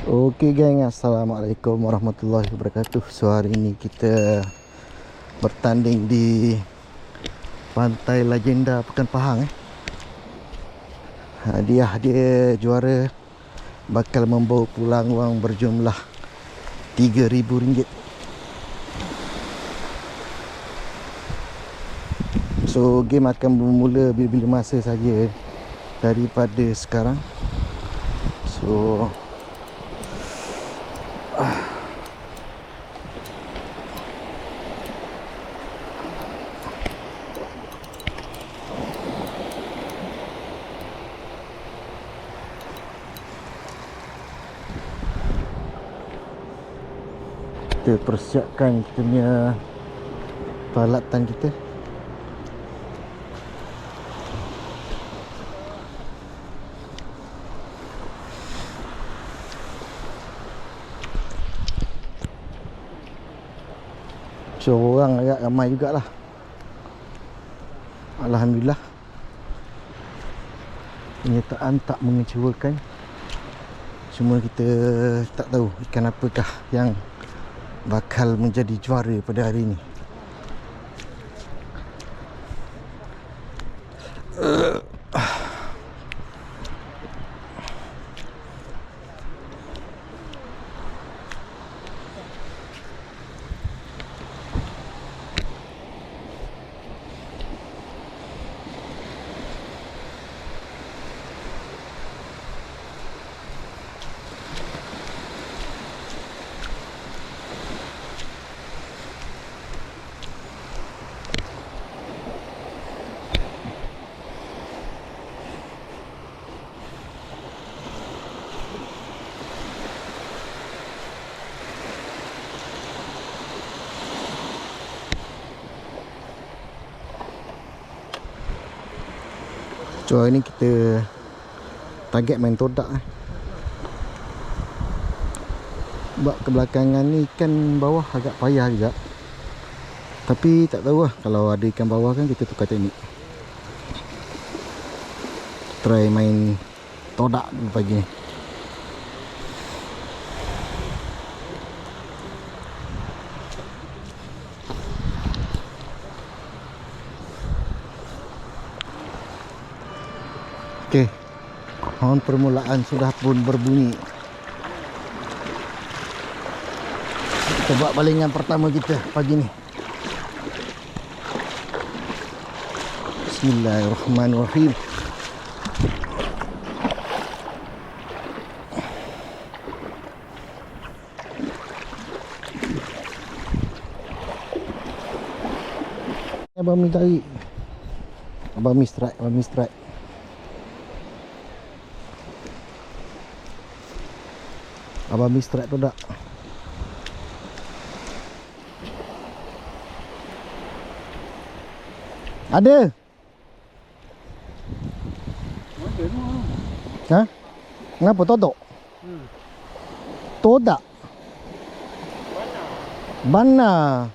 Okey geng, Assalamualaikum warahmatullahi wabarakatuh. So hari ini kita bertanding di Pantai Legenda Pekan Pahang. Hadiah dia juara bakal membawa pulang wang berjumlah RM3,000. So game akan bermula bila-bila masa saja daripada sekarang. So kita persiapkan kita punya peralatan kita. So orang agak ramai jugalah, alhamdulillah. Penyertaan tak mengecewakan. Cuma kita tak tahu ikan apakah yang bakal menjadi juara pada hari ini. So hari ni kita target main todak. Sebab kebelakangan ni ikan bawah agak payah juga. Tapi tak tahu lah, kalau ada ikan bawah kan kita tukar teknik. Try main todak pagi ni. Okey, horn permulaan sudah pun berbunyi. Kita buat balingan pertama kita pagi ni. Bismillahirrahmanirrahim. Abang Mi tarik. Abang Mi strike, Abang Mi strike. Abang Mi strike tu tak? Ada? Ha? Kenapa todok? Todak? Bana.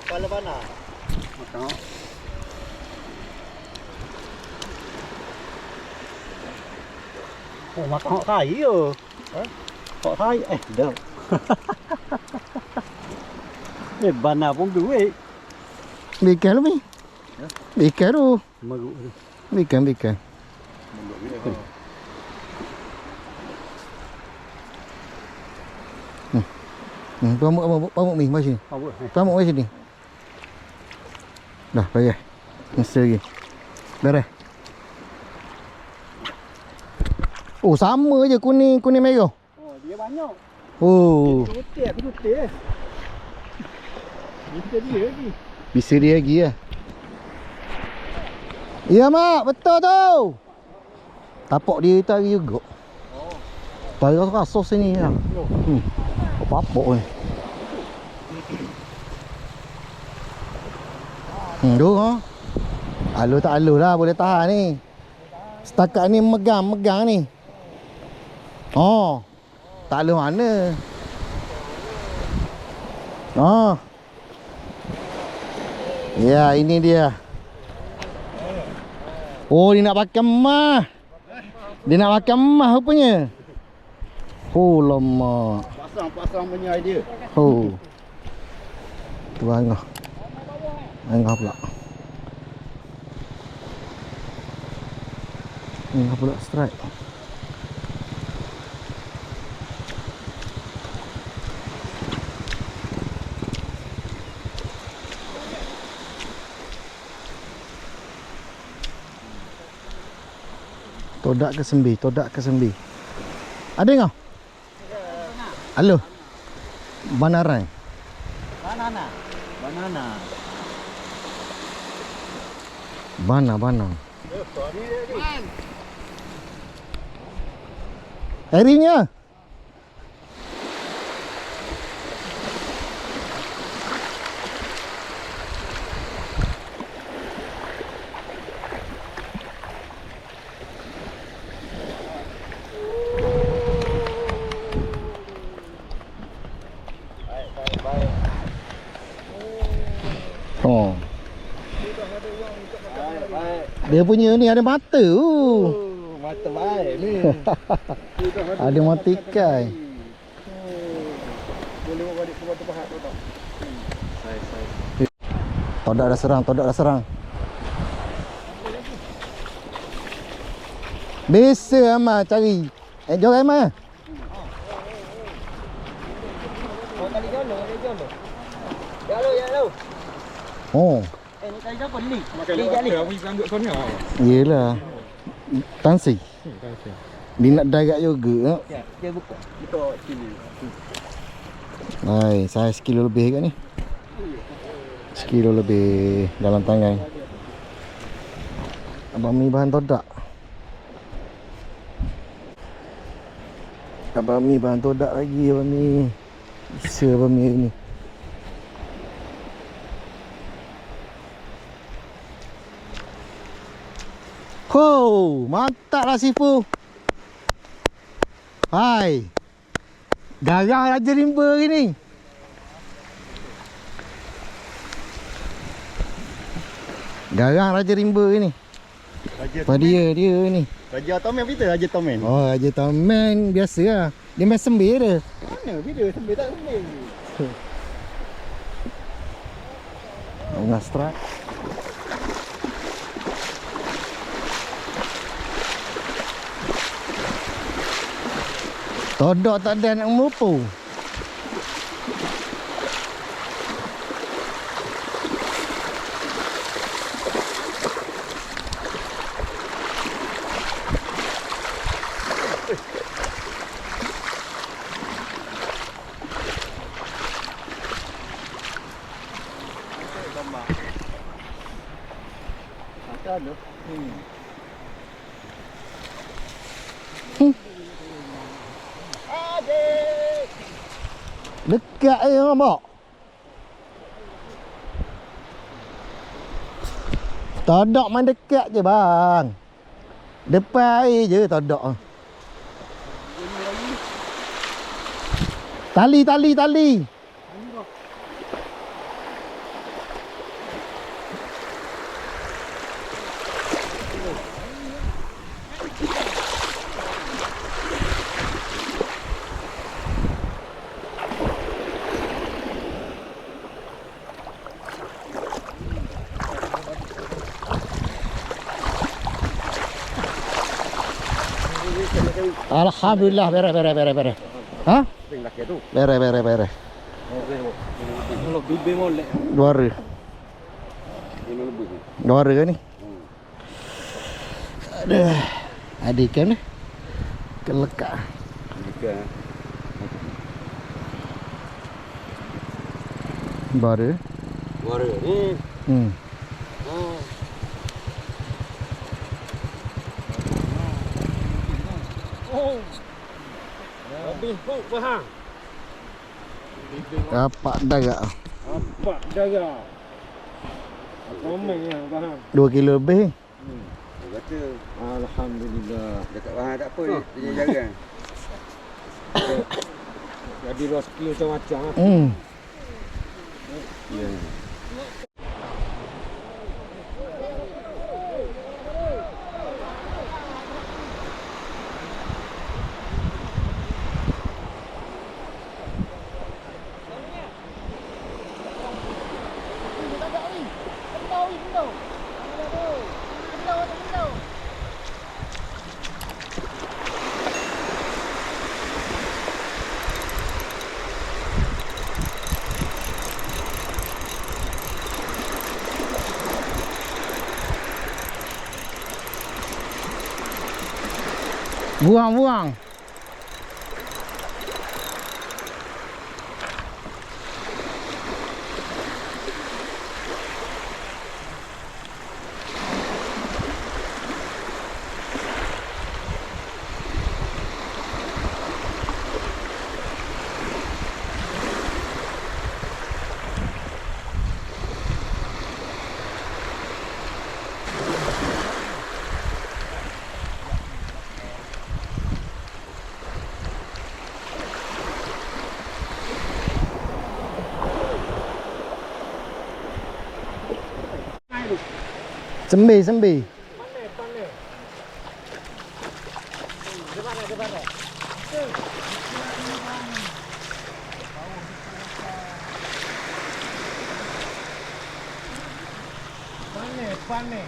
Kepala bana. Tengok. Oh, makan hok kai ke? Ha? Hok kai dah. Bana pun duit. Bikin lu Mi. Ya? Bikin lu. Meruk tu. Bikin. Pamuk Mi, mari sini. Apa? Pamuk mari sini. Dah, payah. Mesti lagi. Beres. Oh, sama je kuning merah. Oh, dia banyak. Oh, Aku jutik. Bisa dia lagi. bisa dia lagi ya. Ya mak, betul tu. Tapak dia tadi juga. Oh. Tadi rasa sini ya. Apa-apa ni. Tu ha. Alu tak alu lah, boleh tahan ni. Setakat ni megang ni. Oh. Tak alu mana. Oh. Ya, ini dia. Oh, dia nak pakai mah. Dia nak pakai mah rupanya. Oh, lama. Pasang punya idea. Oh. Tu angah. Angah pula. Angah pula strike. Todak ke sembi, todak ke sembi. Ada ngau? Halo. Banaran. Banana. Banana. Bana. Harinya. Oh. Dia punya ni ada mata. Mata baik ni. Ada mata ikan. Boleh bawa balik keluar tempat tu tak? Todak dah serang. Biasa Amal cari. Jom Amal. Oh, tali jolo. Jalo. Oh. Ni tali siapa ni? Ni jali. Aku sambut sana. Yelah. Tansi. Dia nak darat juga. Ya, dia buka sini. Hai, saya sekilo lebih kat ni. Sekilo lebih dalam tangan. Abang Mi bahan todak. Abang Mi bahan todak lagi, Abang Mi. Bisa Abang Mi ni. Ho, mantap lah Sifu. Hai. Garang Raja Rimba hari ni. Garang Raja Rimba hari ni. Pada dia ni. Raja Tomen kita, Raja Tomen. Oh, Raja Tomen biasa lah. Dia main sembir dia. Mana video sambil tak sembih. Bunga strike. Todok tak ada nak merupu. Ada. Dekat je Mak. Todok main dekat je bang. Depan air je todok. Tali. Alhamdulillah beres. Ha? Ring laki tu. Beres. Kalau bibi molek. Dua hari. Ini lebih. Dua hari kan ni? Aduh. Ada ikan ni. Kelekak. Ikan. Baru. Warna ni. Habis kok bahang. Dapat darat. Apa daga? Ramai yang bahang. 2 kilo lebih. Kata alhamdulillah. Dekat bahang tak apa dia jaga. Jadi rezeki macam-macam ah. Ya. Buang. Sembi. Pane.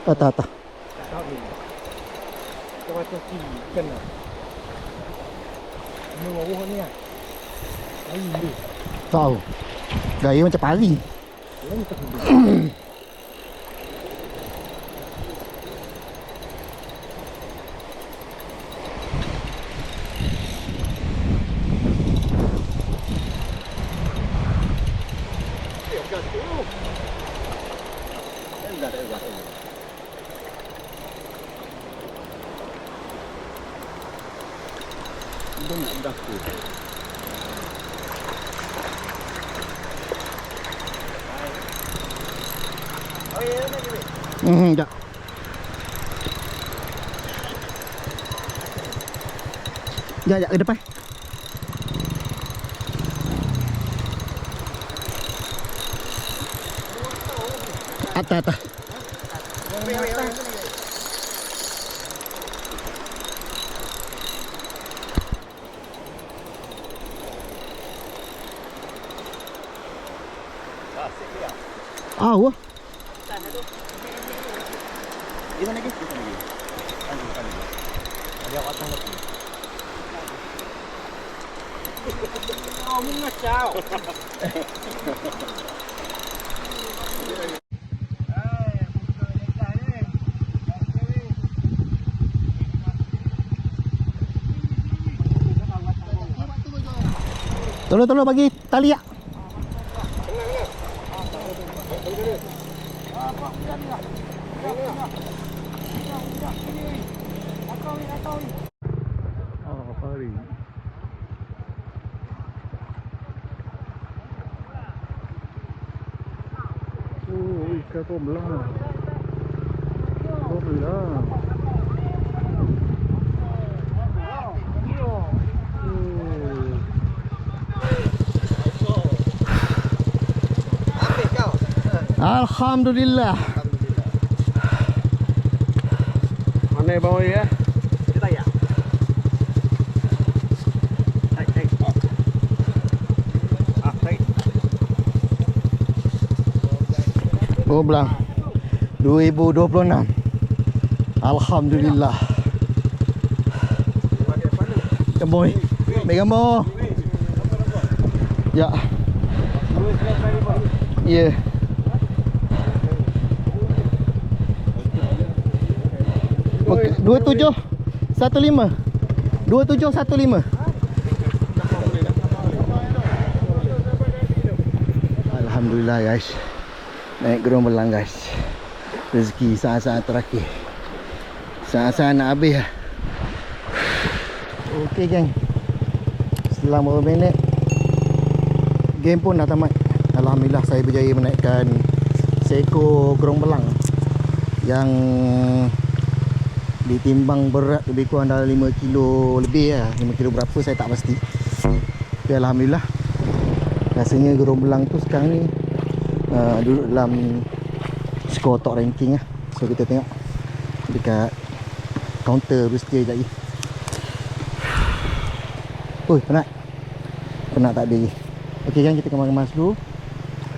Atah. Macam ikan lah. Ini wawah ni lah. Air ni. Tahu. Gaya macam pari. Ini tak boleh. Sekejap. Sekejap ke depan. Atas. Wah. Di mana lagi? Ada atas lagi. Oh, mengacau. Tolong bagi tali ya. Pari. Ikan pembelang. Alhamdulillah. Mana bawah ya? Kita ya. Hai. Hai. Oh belang 2026. Alhamdulillah. Gamboy. Baik gambar. Ya. Ya. Okey, 2715. 2715. Alhamdulillah guys. Naik gerong belang guys. Rezeki saat-saat terakhir. Saat-saat nak habis lah. Okey geng. Setelah beberapa minit game pun dah tamat. Alhamdulillah saya berjaya menaikkan seekor gerong belang yang Ditimbang berat lebih kurang dalam 5 kilo lebih lah. 5 kilo berapa saya tak pasti. Tapi Alhamdulillah, rasanya gerombolan tu sekarang ni duduk dalam skor top ranking lah. So kita tengok dekat kaunter Rustia sekejap lagi. Oi, penat. Penat tak ada lagi. Okey kan, kita kemas-kemas dulu.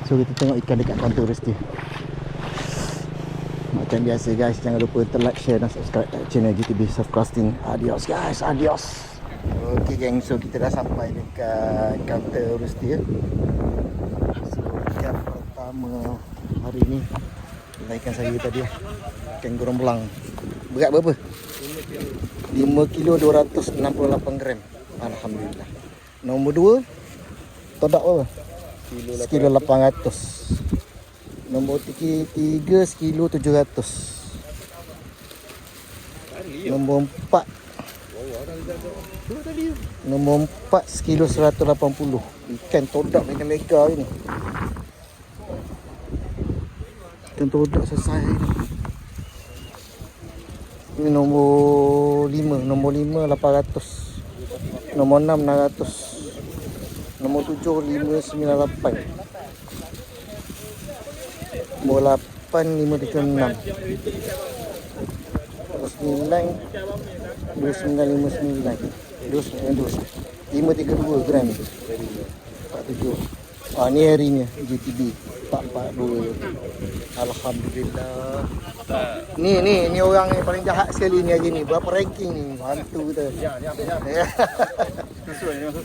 So kita tengok ikan dekat kaunter Rustia. Macam biasa guys, jangan lupa untuk like, share dan subscribe channel GTB Surfcasting. Adios guys, adios. Okey geng, so kita dah sampai dekat kaunter Rustia. So ikan pertama hari ni ikan saya tadi lah, ikan gorong belang. Berat berapa? 5 kilo 268 gram. Alhamdulillah. Nombor 2 todak berapa? Sekilo 800. Nombor 3 sekilo 700. Nombor 4 sekilo 180. Ikan todak lega-lega ni. Ikan todak selesai ni. Ini nombor 5 800. Nombor 6 600. Nombor 7 598. Nombor 8 576. Nombor 9 2959. 532 gram. 47. Ni harinya GTB 442. Alhamdulillah. Ni orang yang paling jahat sekali ni hari ni. Berapa ranking ni? Hantu tu. Sesuai.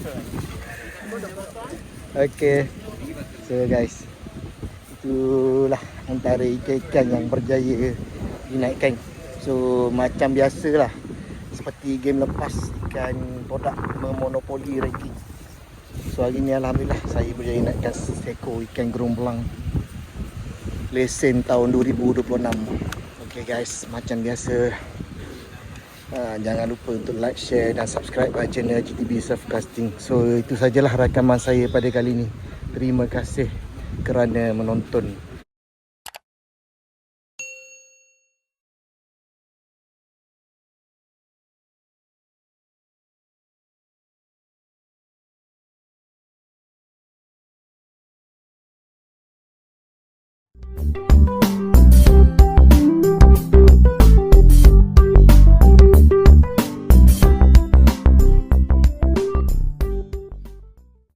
Okey. So guys, itulah antara ikan-ikan yang berjaya dinaikkan. So macam biasalah, seperti game lepas, ikan todak memonopoli ranking. So hari ni Alhamdulillah saya berjaya naikkan seekor ikan gerung belang lesen tahun 2026. Okay guys, macam biasa, jangan lupa untuk like, share dan subscribe channel GTB Surfcasting. So itu sajalah rakaman saya pada kali ini. Terima kasih kerana menonton.